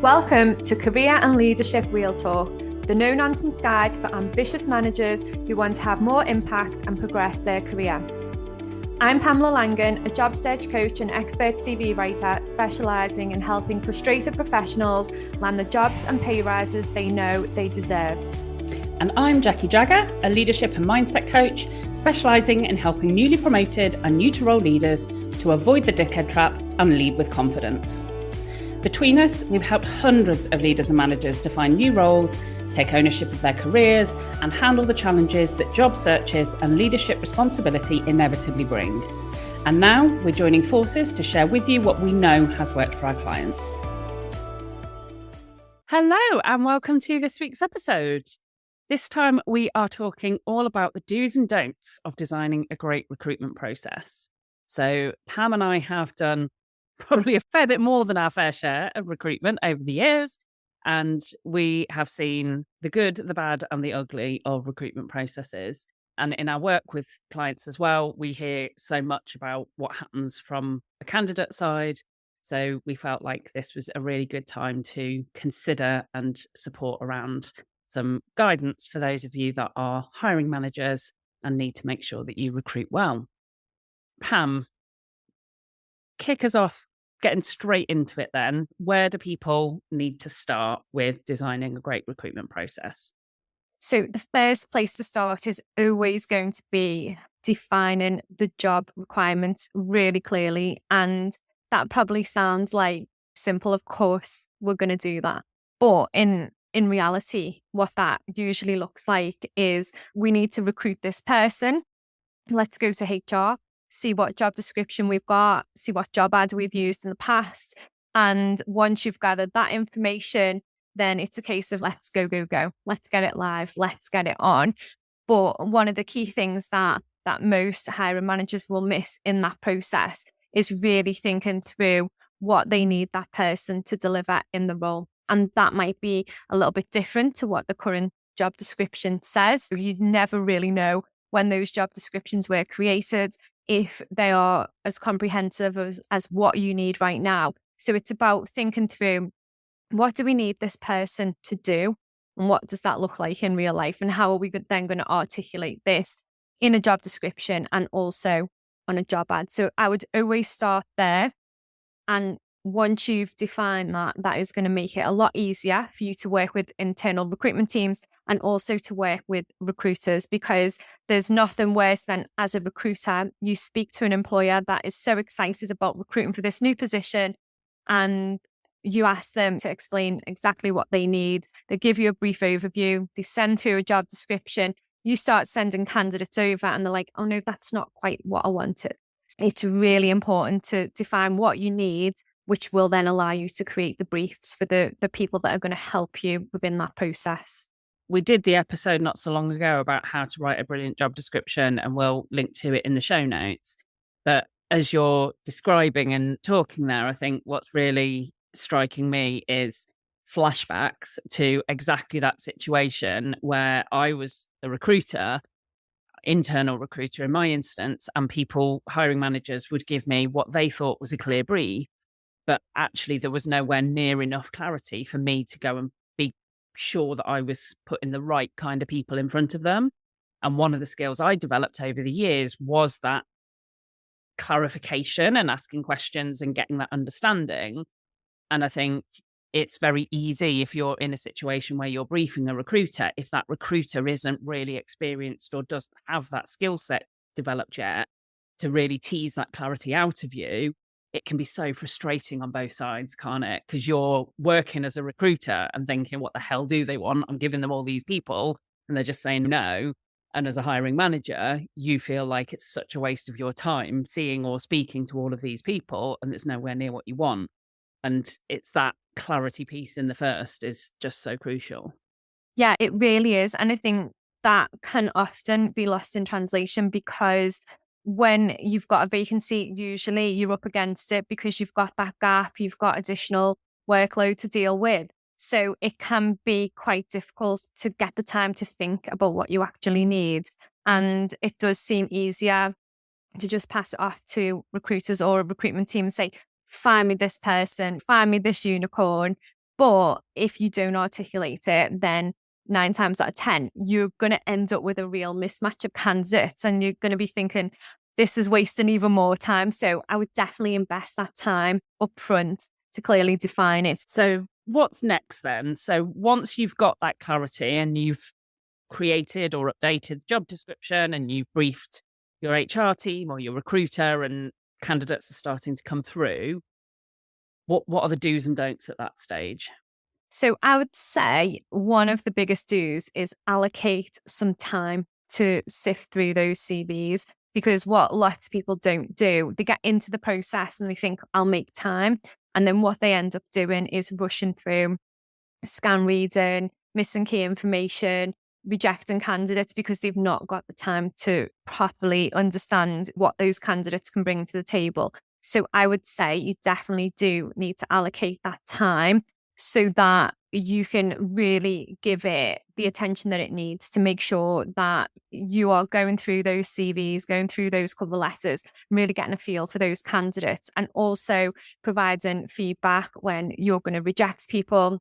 Welcome to Career and Leadership Real Talk, the no-nonsense guide for ambitious managers who want to have more impact and progress their career. I'm Pamela Langan, a job search coach and expert CV writer specialising in helping frustrated professionals land the jobs and pay rises they know they deserve. And I'm Jackie Jagger, a leadership and mindset coach specialising in helping newly promoted and new to role leaders to avoid the dickhead trap and lead with confidence. Between us, we've helped hundreds of leaders and managers to find new roles, take ownership of their careers, and handle the challenges that job searches and leadership responsibility inevitably bring. And now we're joining forces to share with you what we know has worked for our clients. Hello, and welcome to this week's episode. This time we are talking all about the do's and don'ts of designing a great recruitment process. So Pam and I have done probably a fair bit more than our fair share of recruitment over the years. And we have seen the good, the bad, and the ugly of recruitment processes. And in our work with clients as well, we hear so much about what happens from the candidate side. So we felt like this was a really good time to consider and support around some guidance for those of you that are hiring managers and need to make sure that you recruit well. Pam, kick us off, getting straight into it then. Where do people need to start with designing a great recruitment process? So the first place to start is always going to be defining the job requirements really clearly. And that probably sounds like simple. Of course, we're going to do that. But in reality, what that usually looks like is we need to recruit this person. Let's go to HR, see what job description we've got, see what job ad we've used in the past. And once you've gathered that information, then it's a case of let's go. Let's get it live. Let's get it on. But one of the key things that most hiring managers will miss in that process is really thinking through what they need that person to deliver in the role. And that might be a little bit different to what the current job description says. You never really know when those job descriptions were created, if they are as comprehensive as what you need right now. So it's about thinking through, what do we need this person to do? And what does that look like in real life? And how are we then going to articulate this in a job description and also on a job ad? So I would always start there. And once you've defined that, that is going to make it a lot easier for you to work with internal recruitment teams and also to work with recruiters, because there's nothing worse than, as a recruiter, you speak to an employer that is so excited about recruiting for this new position and you ask them to explain exactly what they need. They give you a brief overview. They send through a job description. You start sending candidates over and they're like, oh no, that's not quite what I wanted. It's really important to define what you need, which will then allow you to create the briefs for the people that are going to help you within that process. We did the episode not so long ago about how to write a brilliant job description, and we'll link to it in the show notes. But as you're describing and talking there, I think what's really striking me is flashbacks to exactly that situation where I was a recruiter, internal recruiter in my instance, and hiring managers would give me what they thought was a clear brief, but actually there was nowhere near enough clarity for me to go and be sure that I was putting the right kind of people in front of them. And one of the skills I developed over the years was that clarification and asking questions and getting that understanding. And I think it's very easy if you're in a situation where you're briefing a recruiter, if that recruiter isn't really experienced or doesn't have that skill set developed yet, to really tease that clarity out of you. It can be so frustrating on both sides, can't it? Because you're working as a recruiter and thinking, what the hell do they want? I'm giving them all these people and they're just saying no. And as a hiring manager, you feel like it's such a waste of your time seeing or speaking to all of these people and it's nowhere near what you want. And it's that clarity piece in the first is just so crucial. Yeah, it really is. And I think that can often be lost in translation, because when you've got a vacancy, usually you're up against it because you've got that gap, you've got additional workload to deal with. So it can be quite difficult to get the time to think about what you actually need. And it does seem easier to just pass it off to recruiters or a recruitment team and say, find me this person, find me this unicorn. But if you don't articulate it, then 9 times out of 10, you're going to end up with a real mismatch of candidates and you're going to be thinking, this is wasting even more time. So I would definitely invest that time upfront to clearly define it. So what's next then? So once you've got that clarity and you've created or updated the job description and you've briefed your HR team or your recruiter and candidates are starting to come through, what are the do's and don'ts at that stage? So I would say one of the biggest do's is allocate some time to sift through those CVs, because what lots of people don't do, they get into the process and they think, I'll make time. And then what they end up doing is rushing through, scan reading, missing key information, rejecting candidates because they've not got the time to properly understand what those candidates can bring to the table. So I would say you definitely do need to allocate that time so that you can really give it the attention that it needs to make sure that you are going through those CVs, going through those cover letters, really getting a feel for those candidates, and also providing feedback when you're going to reject people,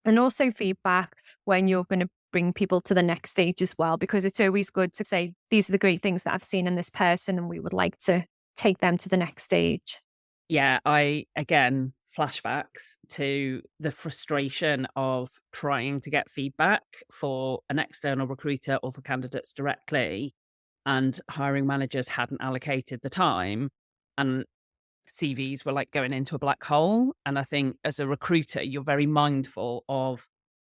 and also feedback when you're going to bring people to the next stage as well, because it's always good to say, these are the great things that I've seen in this person and we would like to take them to the next stage. Yeah, again, flashbacks to the frustration of trying to get feedback for an external recruiter or for candidates directly, and hiring managers hadn't allocated the time. And CVs were like going into a black hole. And I think as a recruiter, you're very mindful of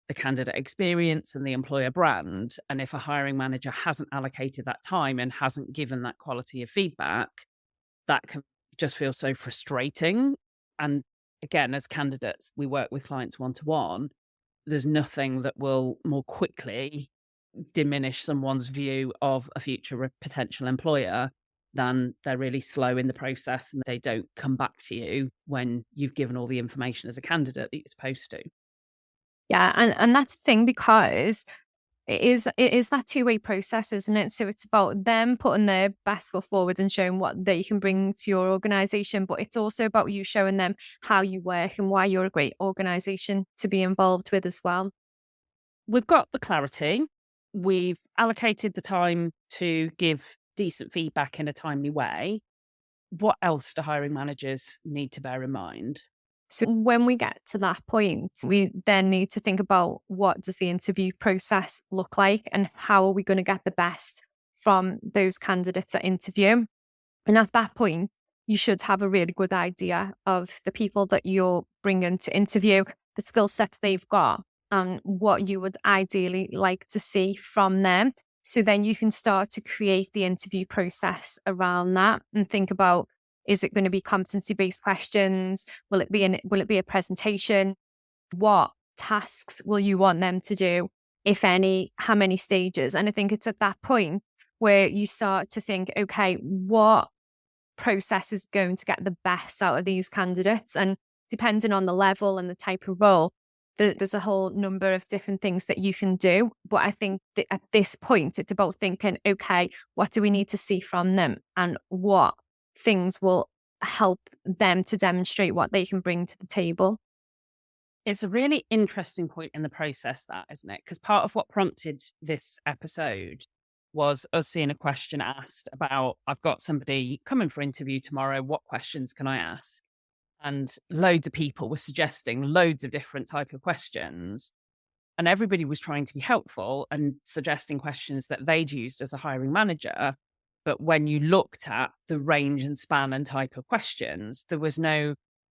the candidate experience and the employer brand. And if a hiring manager hasn't allocated that time and hasn't given that quality of feedback, that can just feel so frustrating. And again, as candidates, we work with clients one to one. There's nothing that will more quickly diminish someone's view of a future potential employer than they're really slow in the process and they don't come back to you when you've given all the information as a candidate that you're supposed to. Yeah, and that's the thing, because it is that two-way process, isn't it? So it's about them putting their best foot forward and showing what they can bring to your organization, but it's also about you showing them how you work and why you're a great organization to be involved with as well. We've got the clarity. We've allocated the time to give decent feedback in a timely way. What else do hiring managers need to bear in mind? So when we get to that point, we then need to think about, what does the interview process look like and how are we going to get the best from those candidates at interview? And at that point, you should have a really good idea of the people that you're bringing to interview, the skill sets they've got, and what you would ideally like to see from them. So then you can start to create the interview process around that and think about, is it going to be competency-based questions? Will it be a presentation? What tasks will you want them to do, if any? How many stages? And I think it's at that point where you start to think, okay, what process is going to get the best out of these candidates? And depending on the level and the type of role, there's a whole number of different things that you can do. But I think that at this point, it's about thinking, okay, what do we need to see from them and what things will help them to demonstrate what they can bring to the table. It's a really interesting point in the process, that, isn't it? Because part of what prompted this episode was us seeing a question asked about, I've got somebody coming for interview tomorrow. What questions can I ask? And loads of people were suggesting loads of different type of questions. And everybody was trying to be helpful and suggesting questions that they'd used as a hiring manager. But when you looked at the range and span and type of questions, there was no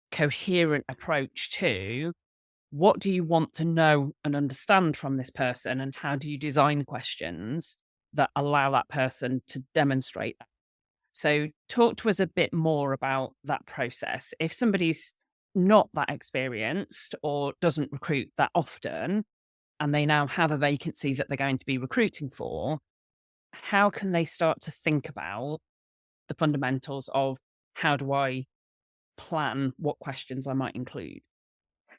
coherent approach to, what do you want to know and understand from this person? And how do you design questions that allow that person to demonstrate that? So talk to us a bit more about that process. If somebody's not that experienced or doesn't recruit that often, and they now have a vacancy that they're going to be recruiting for, how can they start to think about the fundamentals of, how do I plan what questions I might include?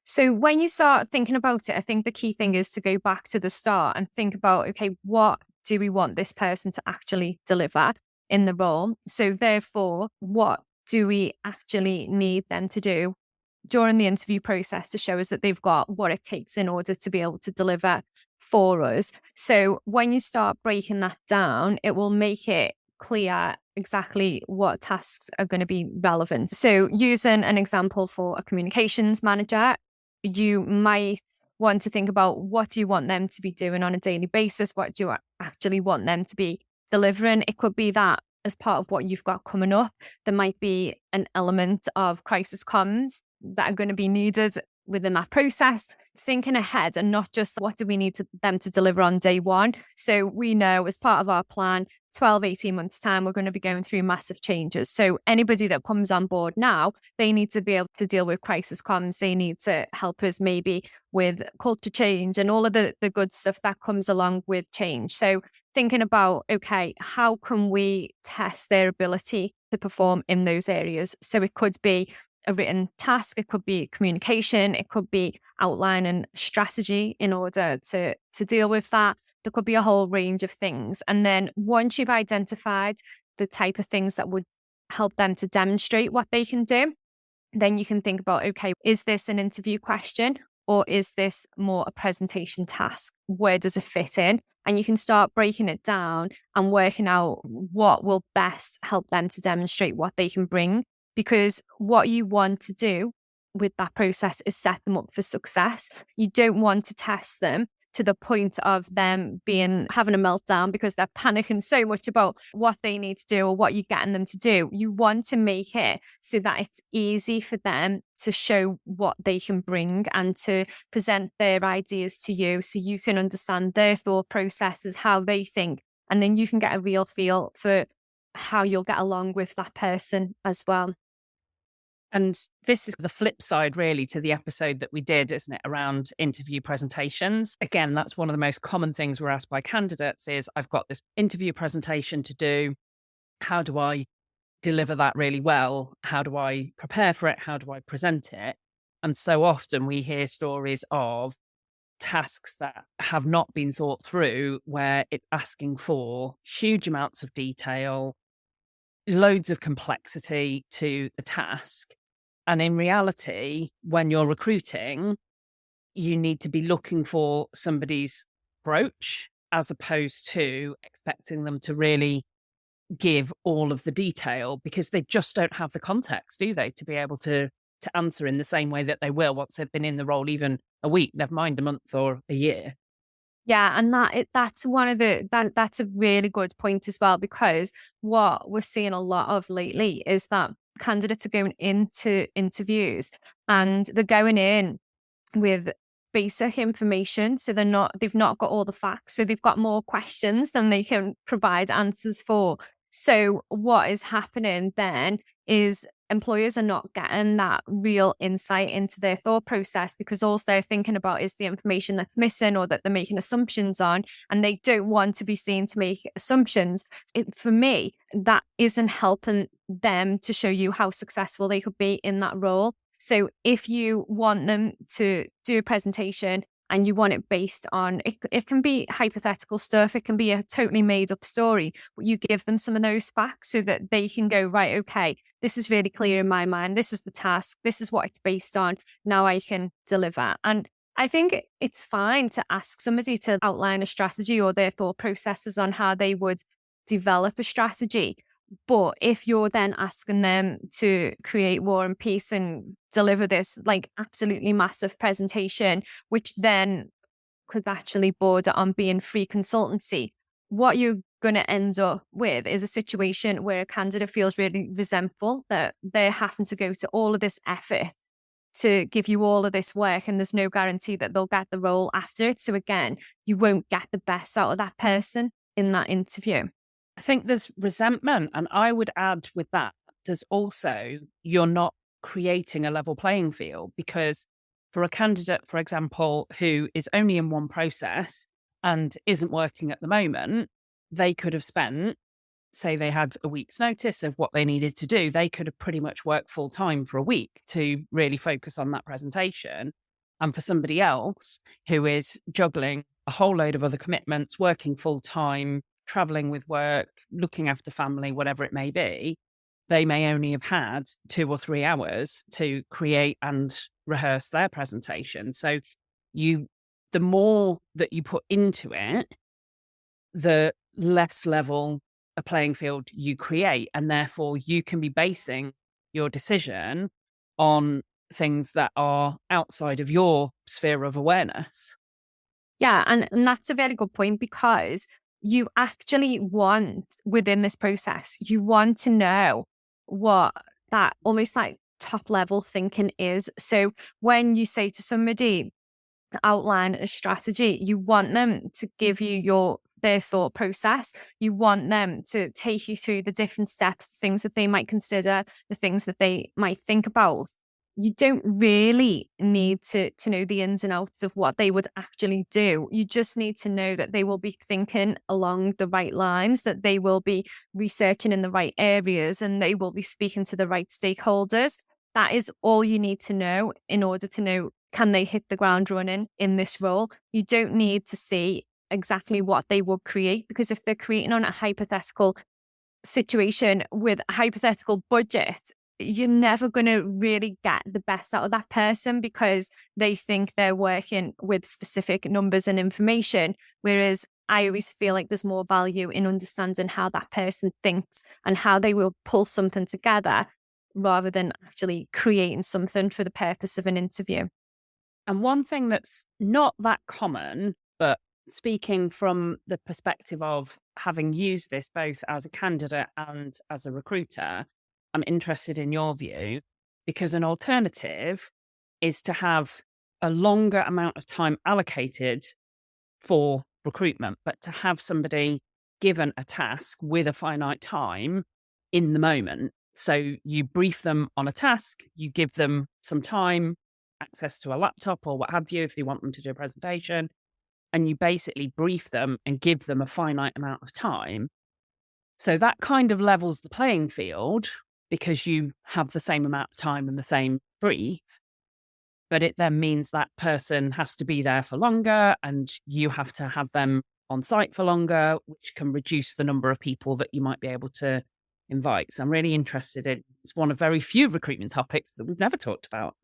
So when you start thinking about it, I think the key thing is to go back to the start and think about, okay, what do we want this person to actually deliver in the role? So therefore, what do we actually need them to do? during the interview process to show us that they've got what it takes in order to be able to deliver for us. So when you start breaking that down, it will make it clear exactly what tasks are going to be relevant. So using an example for a communications manager, you might want to think about what do you want them to be doing on a daily basis? What do you actually want them to be delivering? It could be that as part of what you've got coming up, there might be an element of crisis comms that are going to be needed within that process, thinking ahead and not just what do we need them to deliver on day one. So we know as part of our plan, 12, 18 months time, we're going to be going through massive changes. So anybody that comes on board now, they need to be able to deal with crisis comms. They need to help us maybe with culture change and all of the good stuff that comes along with change. So thinking about, okay, how can we test their ability to perform in those areas? So it could be a written task, it could be communication, it could be outlining strategy in order to deal with that. There could be a whole range of things. And then once you've identified the type of things that would help them to demonstrate what they can do, then you can think about, okay, is this an interview question or is this more a presentation task? Where does it fit in? And you can start breaking it down and working out what will best help them to demonstrate what they can bring. Because what you want to do with that process is set them up for success. You don't want to test them to the point of them having a meltdown because they're panicking so much about what they need to do or what you're getting them to do. You want to make it so that it's easy for them to show what they can bring and to present their ideas to you so you can understand their thought processes, how they think, and then you can get a real feel for how you'll get along with that person as well. And this is the flip side, really, to the episode that we did, isn't it, around interview presentations. Again, that's one of the most common things we're asked by candidates is, I've got this interview presentation to do. How do I deliver that really well? How do I prepare for it? How do I present it? And so often we hear stories of tasks that have not been thought through, where it's asking for huge amounts of detail, loads of complexity to the task. And in reality, when you're recruiting, you need to be looking for somebody's approach as opposed to expecting them to really give all of the detail, because they just don't have the context, do they, to be able to answer in the same way that they will once they've been in the role even a week, never mind a month or a year. Yeah, and that's one of that's a really good point as well, because what we're seeing a lot of lately is that candidates are going into interviews and they're going in with basic information. So they've not got all the facts. So they've got more questions than they can provide answers for. So what is happening then is employers are not getting that real insight into their thought process because all they're thinking about is the information that's missing or that they're making assumptions on, and they don't want to be seen to make assumptions. For me, that isn't helping them to show you how successful they could be in that role. So if you want them to do a presentation and you want it based on, it can be hypothetical stuff, it can be a totally made up story, but you give them some of those facts so that they can go, right, okay, this is really clear in my mind, this is the task, this is what it's based on, now I can deliver. And I think it's fine to ask somebody to outline a strategy or their thought processes on how they would develop a strategy. But if you're then asking them to create War and Peace and deliver this like absolutely massive presentation, which then could actually border on being free consultancy, what you're going to end up with is a situation where a candidate feels really resentful that they're having to go to all of this effort to give you all of this work and there's no guarantee that they'll get the role after it. So again, you won't get the best out of that person in that interview. I think there's resentment. And I would add with that, there's also, you're not creating a level playing field, because for a candidate, for example, who is only in one process and isn't working at the moment, they could have spent, say they had a week's notice of what they needed to do, they could have pretty much worked full time for a week to really focus on that presentation. And for somebody else who is juggling a whole load of other commitments, working full time, traveling with work, looking after family, whatever it may be, they may only have had 2 or 3 hours to create and rehearse their presentation. So the more that you put into it, the less level a playing field you create. And therefore you can be basing your decision on things that are outside of your sphere of awareness. Yeah, and that's a very good point, because you actually want, within this process, you want to know what that almost like top level thinking is. So when you say to somebody, outline a strategy, you want them to give you their thought process. You want them to take you through the different steps, things that they might consider, the things that they might think about. You don't really need to know the ins and outs of what they would actually do. You just need to know that they will be thinking along the right lines, that they will be researching in the right areas, and they will be speaking to the right stakeholders. That is all you need to know in order to know, can they hit the ground running in this role? You don't need to see exactly what they will create, because if they're creating on a hypothetical situation with a hypothetical budget, you're never going to really get the best out of that person, because they think they're working with specific numbers and information. Whereas I always feel like there's more value in understanding how that person thinks and how they will pull something together, rather than actually creating something for the purpose of an interview. And one thing that's not that common, but speaking from the perspective of having used this both as a candidate and as a recruiter, I'm interested in your view, because an alternative is to have a longer amount of time allocated for recruitment, but to have somebody given a task with a finite time in the moment. So you brief them on a task, you give them some time, access to a laptop or what have you, if you want them to do a presentation, and you basically brief them and give them a finite amount of time. So that kind of levels the playing field, because you have the same amount of time and the same brief. But it then means that person has to be there for longer and you have to have them on site for longer, which can reduce the number of people that you might be able to invite. So I'm really interested in, it's one of very few recruitment topics that we've never talked about.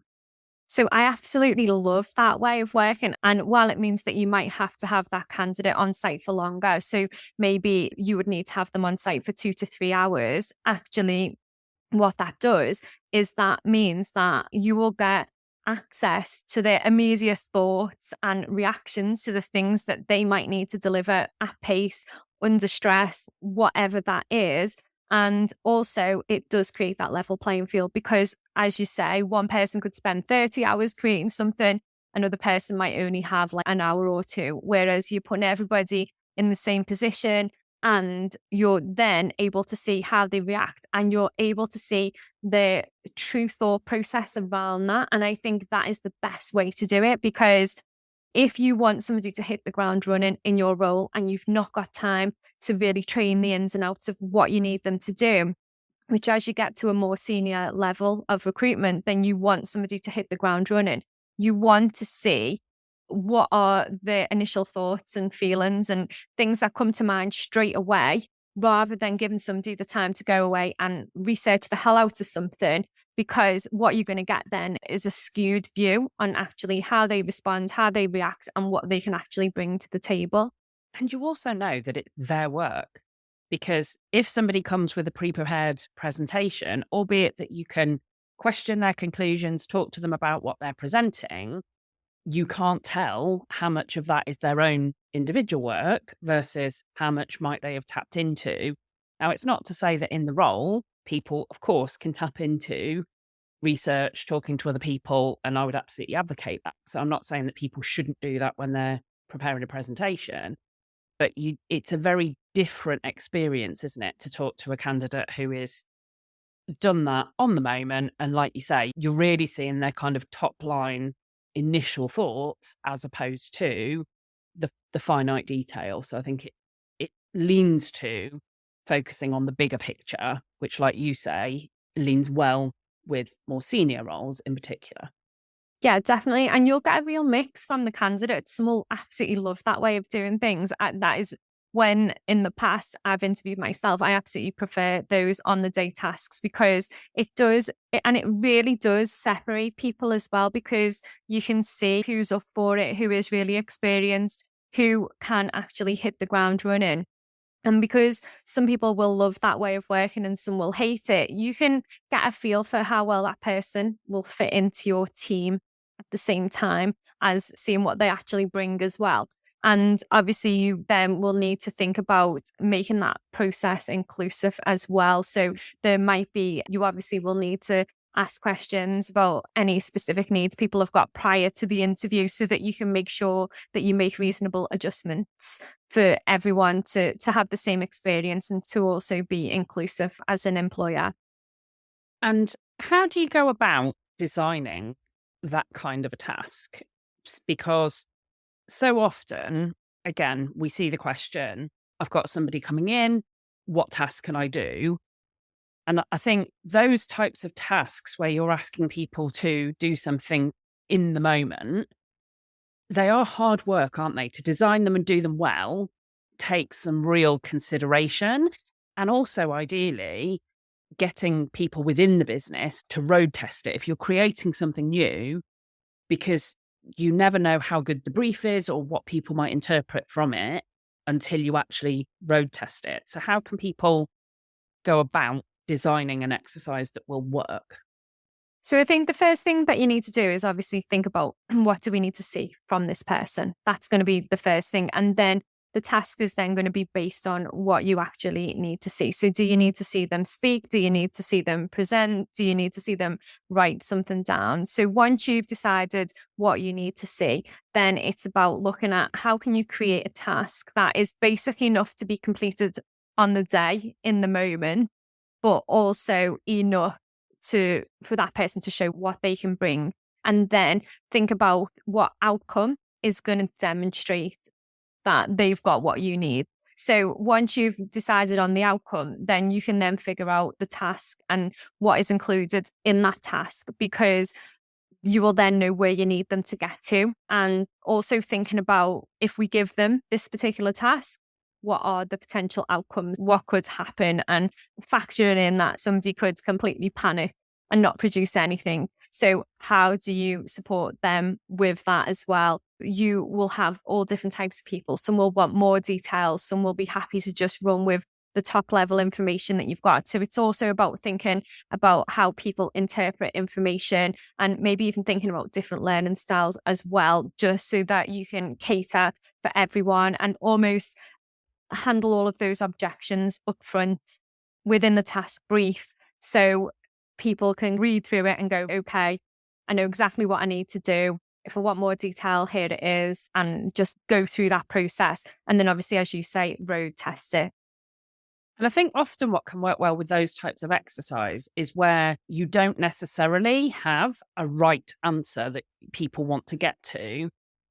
So I absolutely love that way of working. And while it means that you might have to have that candidate on site for longer, so maybe you would need to have them on site for 2 to 3 hours, actually, what that does is that means that you will get access to their immediate thoughts and reactions to the things that they might need to deliver at pace, under stress, whatever that is. And also, it does create that level playing field, because, as you say, one person could spend 30 hours creating something, another person might only have like an hour or two. Whereas you're putting everybody in the same position, and you're then able to see how they react, and you're able to see the true thought process around that. And I think that is the best way to do it, because if you want somebody to hit the ground running in your role and you've not got time to really train the ins and outs of what you need them to do, which as you get to a more senior level of recruitment, then you want somebody to hit the ground running. You want to see what are the initial thoughts and feelings and things that come to mind straight away, rather than giving somebody the time to go away and research the hell out of something, because what you're going to get then is a skewed view on actually how they respond, how they react, and what they can actually bring to the table. And you also know that it's their work, because if somebody comes with a pre-prepared presentation, albeit that you can question their conclusions, talk to them about what they're presenting, you can't tell how much of that is their own individual work versus how much might they have tapped into. Now, it's not to say that in the role, people, of course, can tap into research, talking to other people, and I would absolutely advocate that. So I'm not saying that people shouldn't do that when they're preparing a presentation, but it's a very different experience, isn't it, to talk to a candidate who is done that on the moment. And like you say, you're really seeing their kind of top line initial thoughts as opposed to the finite detail. So I think it leans to focusing on the bigger picture, which, like you say, leans well with more senior roles in particular. Yeah, definitely. And you'll get a real mix from the candidates. Some will absolutely love that way of doing things. That is when in the past I've interviewed myself, I absolutely prefer those on the day tasks because it really does separate people as well, because you can see who's up for it, who is really experienced, who can actually hit the ground running. And because some people will love that way of working and some will hate it, you can get a feel for how well that person will fit into your team at the same time as seeing what they actually bring as well. And obviously, you then will need to think about making that process inclusive as well. So you obviously will need to ask questions about any specific needs people have got prior to the interview so that you can make sure that you make reasonable adjustments for everyone to have the same experience and to also be inclusive as an employer. And how do you go about designing that kind of a task? Because so often, again, we see the question, I've got somebody coming in, what task can I do? And I think those types of tasks where you're asking people to do something in the moment, they are hard work, aren't they? To design them and do them well takes some real consideration. And also, ideally, getting people within the business to road test it. If you're creating something new, because you never know how good the brief is or what people might interpret from it until you actually road test it. So, how can people go about designing an exercise that will work? So I think the first thing that you need to do is obviously think about what do we need to see from this person? That's going to be the first thing. And then the task is then going to be based on what you actually need to see. So do you need to see them speak? Do you need to see them present? Do you need to see them write something down? So once you've decided what you need to see, then it's about looking at how can you create a task that is basic enough to be completed on the day in the moment, but also enough for that person to show what they can bring, and then think about what outcome is going to demonstrate that they've got what you need. So once you've decided on the outcome, then you can then figure out the task and what is included in that task, because you will then know where you need them to get to. And also thinking about, if we give them this particular task, what are the potential outcomes? What could happen? And factoring in that somebody could completely panic and not produce anything. So how do you support them with that as well? You will have all different types of people. Some will want more details. Some will be happy to just run with the top level information that you've got. So it's also about thinking about how people interpret information, and maybe even thinking about different learning styles as well, just so that you can cater for everyone and almost handle all of those objections up front within the task brief. So people can read through it and go, okay, I know exactly what I need to do. If I want more detail, here it is, and just go through that process. And then obviously, as you say, road test it. And I think often what can work well with those types of exercise is where you don't necessarily have a right answer that people want to get to,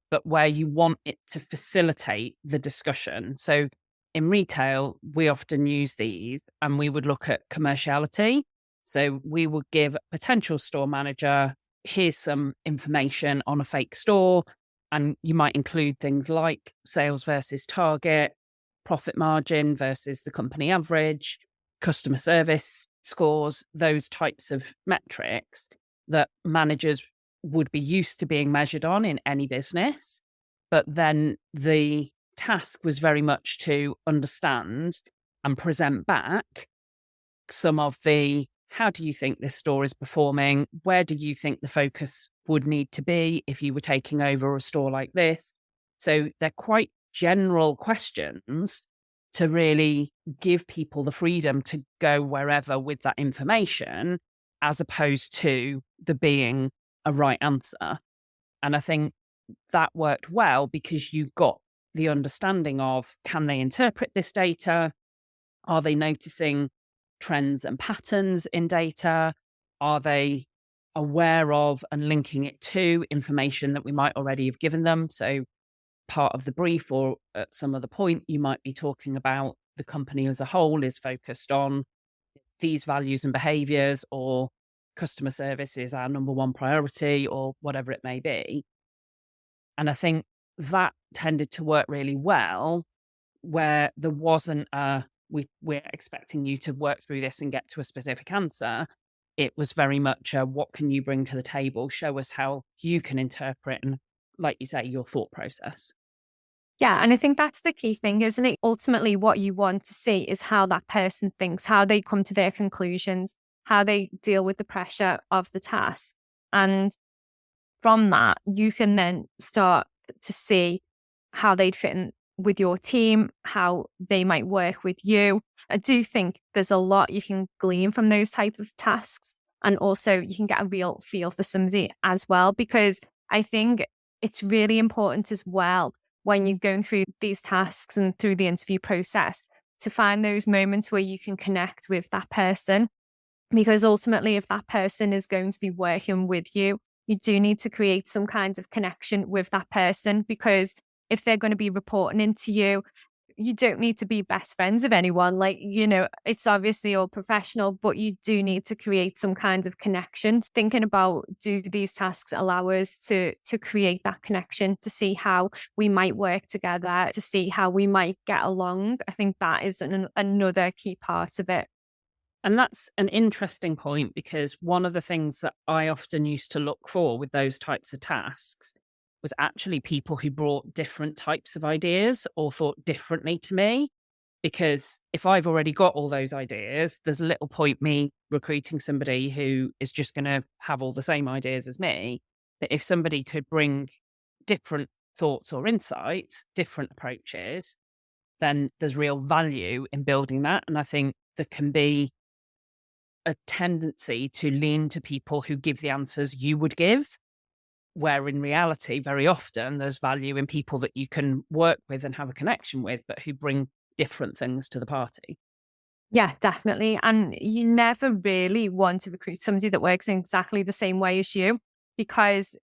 but where you want it to facilitate the discussion. So in retail, we often use these and we would look at commerciality. So we would give a potential store manager, here's some information on a fake store. And you might include things like sales versus target, profit margin versus the company average, customer service scores, those types of metrics that managers would be used to being measured on in any business. But then the task was very much to understand and present back some of the, how do you think this store is performing? Where do you think the focus would need to be if you were taking over a store like this? So they're quite general questions to really give people the freedom to go wherever with that information, as opposed to there being a right answer. And I think that worked well because you got the understanding of, can they interpret this data? Are they noticing trends and patterns in data? Are they aware of and linking it to information that we might already have given them? So part of the brief or at some other point, you might be talking about the company as a whole is focused on these values and behaviors, or customer service is our number one priority, or whatever it may be. And I think that tended to work really well where there wasn't we're expecting you to work through this and get to a specific answer. It was very much what can you bring to the table? Show us how you can interpret and, like you say, your thought process. Yeah, and I think that's the key thing, isn't it? Ultimately, what you want to see is how that person thinks, how they come to their conclusions, how they deal with the pressure of the task. And from that, you can then start to see how they'd fit in with your team, how they might work with you. I do think there's a lot you can glean from those type of tasks. And also you can get a real feel for somebody as well, because I think it's really important as well when you're going through these tasks and through the interview process to find those moments where you can connect with that person. Because ultimately, if that person is going to be working with you, you do need to create some kinds of connection with that person, because if they're going to be reporting into you, you don't need to be best friends with anyone. Like, it's obviously all professional, but you do need to create some kind of connection. Thinking about, do these tasks allow us to create that connection, to see how we might work together, to see how we might get along? I think that is another key part of it. And that's an interesting point, because one of the things that I often used to look for with those types of tasks was actually people who brought different types of ideas or thought differently to me. Because if I've already got all those ideas, there's little point me recruiting somebody who is just going to have all the same ideas as me. That if somebody could bring different thoughts or insights, different approaches, then there's real value in building that. And I think there can be a tendency to lean to people who give the answers you would give, where in reality, very often there's value in people that you can work with and have a connection with, but who bring different things to the party. Yeah, definitely. And you never really want to recruit somebody that works in exactly the same way as you, because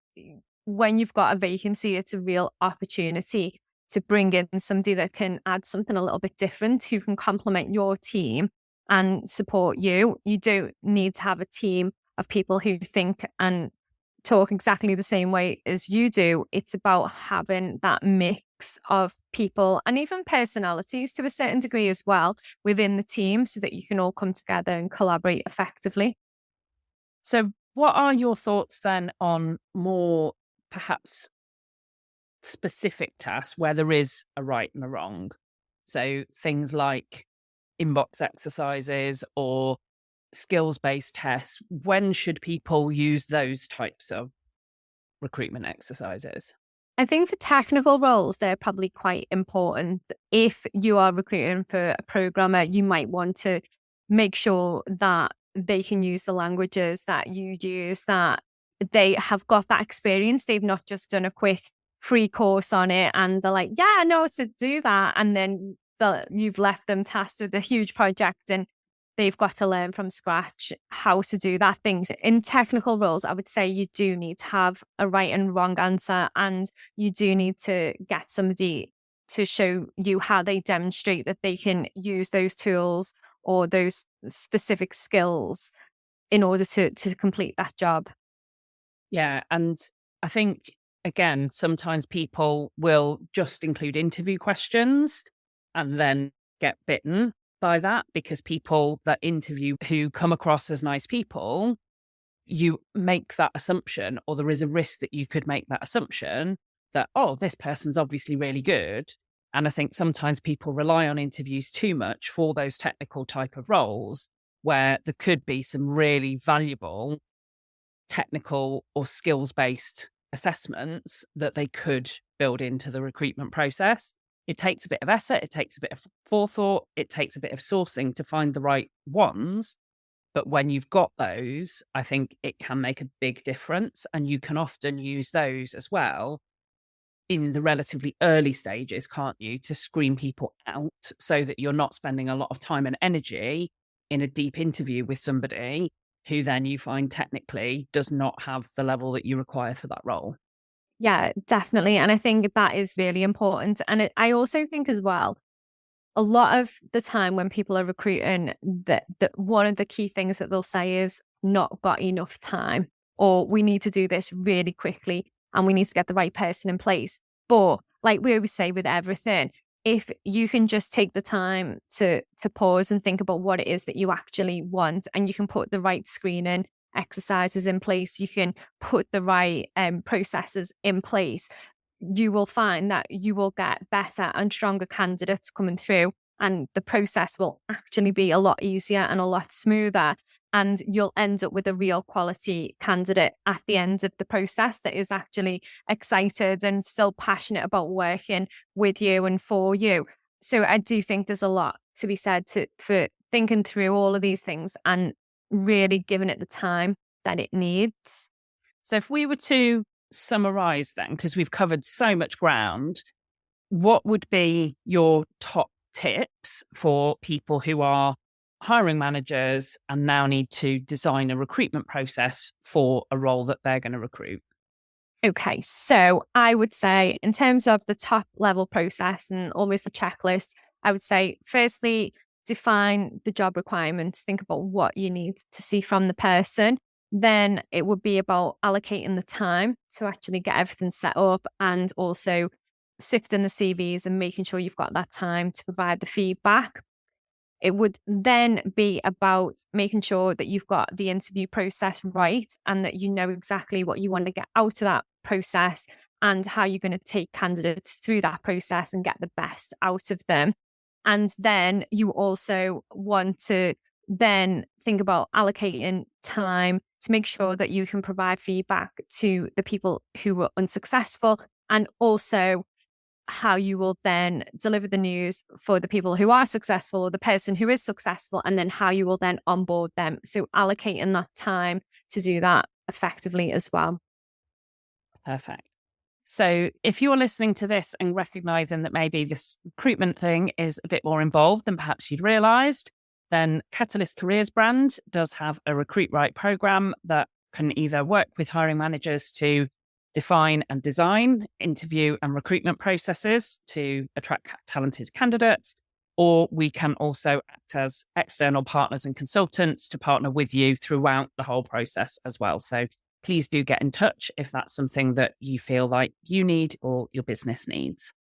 when you've got a vacancy, it's a real opportunity to bring in somebody that can add something a little bit different, who can complement your team and support you. You don't need to have a team of people who think and talk exactly the same way as you do. It's about having that mix of people and even personalities to a certain degree as well within the team, so that you can all come together and collaborate effectively. So, what are your thoughts then on more perhaps specific tasks where there is a right and a wrong? So, things like inbox exercises or skills based tests. When should people use those types of recruitment exercises? I think for technical roles, they're probably quite important. If you are recruiting for a programmer, you might want to make sure that they can use the languages that you use, that they have got that experience. They've not just done a quick free course on it and they're like, yeah, I know how to do that. And then you've left them tasked with a huge project and they've got to learn from scratch how to do that thing. In technical roles, I would say you do need to have a right and wrong answer, and you do need to get somebody to show you how they demonstrate that they can use those tools or those specific skills in order to complete that job. Yeah. And I think, again, sometimes people will just include interview questions and then get bitten by that, because people that interview who come across as nice people, you make that assumption, or there is a risk that you could make that assumption that, oh, this person's obviously really good. And I think sometimes people rely on interviews too much for those technical type of roles, where there could be some really valuable technical or skills based assessments that they could build into the recruitment process. It takes a bit of effort, it takes a bit of forethought, it takes a bit of sourcing to find the right ones. But when you've got those, I think it can make a big difference. And you can often use those as well in the relatively early stages, can't you, to screen people out so that you're not spending a lot of time and energy in a deep interview with somebody who then you find technically does not have the level that you require for that role. Yeah, definitely. And I think that is really important. And I also think as well, a lot of the time when people are recruiting, that one of the key things that they'll say is not got enough time, or we need to do this really quickly and we need to get the right person in place. But like we always say with everything, if you can just take the time to pause and think about what it is that you actually want, and you can put the right screening exercises in place, you can put the right processes in place, you will find that you will get better and stronger candidates coming through, and the process will actually be a lot easier and a lot smoother, and you'll end up with a real quality candidate at the end of the process that is actually excited and still passionate about working with you and for you. So I do think there's a lot to be said for thinking through all of these things and really giving it the time that it needs. So if we were to summarize then, because we've covered so much ground, what would be your top tips for people who are hiring managers and now need to design a recruitment process for a role that they're going to recruit? Okay, so I would say in terms of the top level process and almost a checklist, I would say firstly, define the job requirements, think about what you need to see from the person. Then it would be about allocating the time to actually get everything set up, and also sifting the CVs and making sure you've got that time to provide the feedback. It would then be about making sure that you've got the interview process right, and that you know exactly what you want to get out of that process and how you're going to take candidates through that process and get the best out of them. And then you also want to then think about allocating time to make sure that you can provide feedback to the people who were unsuccessful, and also how you will then deliver the news for the people who are successful, or the person who is successful, and then how you will then onboard them. So allocating that time to do that effectively as well. Perfect. So if you're listening to this and recognizing that maybe this recruitment thing is a bit more involved than perhaps you'd realized, then Catalyst Careers brand does have a Recruit Right program that can either work with hiring managers to define and design interview and recruitment processes to attract talented candidates, or we can also act as external partners and consultants to partner with you throughout the whole process as well. So please do get in touch if that's something that you feel like you need or your business needs.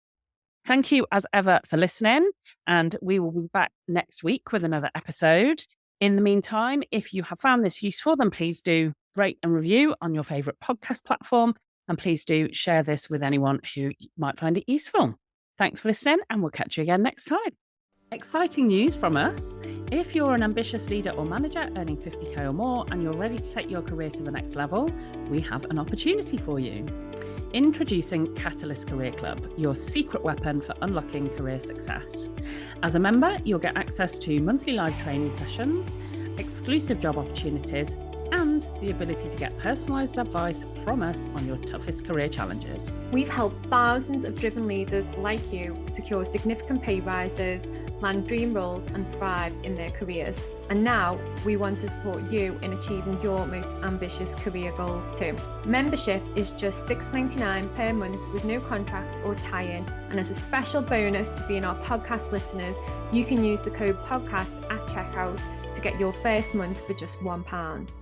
Thank you as ever for listening, and we will be back next week with another episode. In the meantime, if you have found this useful, then please do rate and review on your favorite podcast platform, and please do share this with anyone who might find it useful. Thanks for listening, and we'll catch you again next time. Exciting news from us. If you're an ambitious leader or manager earning 50k or more and you're ready to take your career to the next level, we have an opportunity for you. Introducing Catalyst Career Club, your secret weapon for unlocking career success. As a member, you'll get access to monthly live training sessions, exclusive job opportunities, and the ability to get personalised advice from us on your toughest career challenges. We've helped thousands of driven leaders like you secure significant pay rises, land dream roles, and thrive in their careers. And now we want to support you in achieving your most ambitious career goals too. Membership is just $6.99 per month with no contract or tie-in. And as a special bonus for being our podcast listeners, you can use the code podcast at checkout to get your first month for just £1.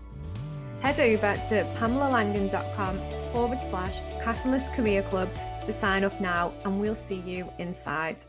Head over to pamelalangan.com/Catalyst Career Club to sign up now, and we'll see you inside.